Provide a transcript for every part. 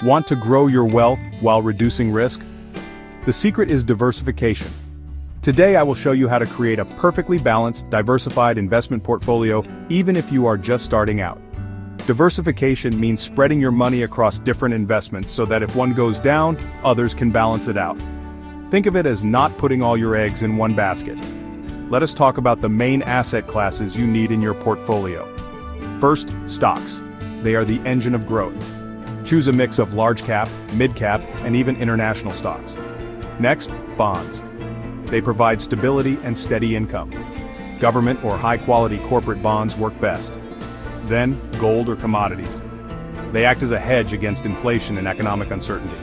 Want to grow your wealth while reducing risk? The secret is diversification. Today I will show you how to create a perfectly balanced, diversified investment portfolio even if you are just starting out. Diversification means spreading your money across different investments so that if one goes down, others can balance it out. Think of it as not putting all your eggs in one basket. Let us talk about the main asset classes you need in your portfolio. First, stocks. They are the engine of growth. Choose a mix of large cap, mid cap, and even international stocks. Next, bonds. They provide stability and steady income. Government or high-quality corporate bonds work best. Then, gold or commodities. They act as a hedge against inflation and economic uncertainty.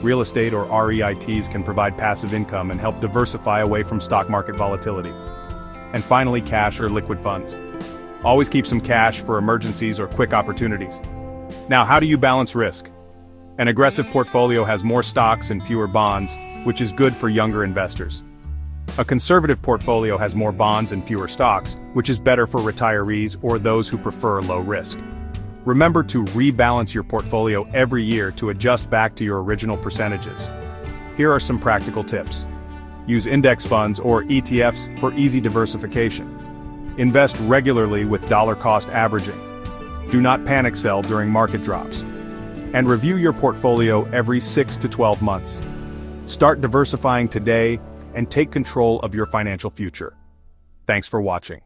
Real estate or REITs can provide passive income and help diversify away from stock market volatility. And finally, cash or liquid funds. Always keep some cash for emergencies or quick opportunities. Now, how do you balance risk? An aggressive portfolio has more stocks and fewer bonds, which is good for younger investors. A conservative portfolio has more bonds and fewer stocks, which is better for retirees or those who prefer low risk. Remember to rebalance your portfolio every year to adjust back to your original percentages. Here are some practical tips. Use index funds or ETFs for easy diversification. Invest regularly with dollar-cost averaging. Do not panic sell during market drops. And review your portfolio every 6 to 12 months. Start diversifying today and take control of your financial future. Thanks for watching.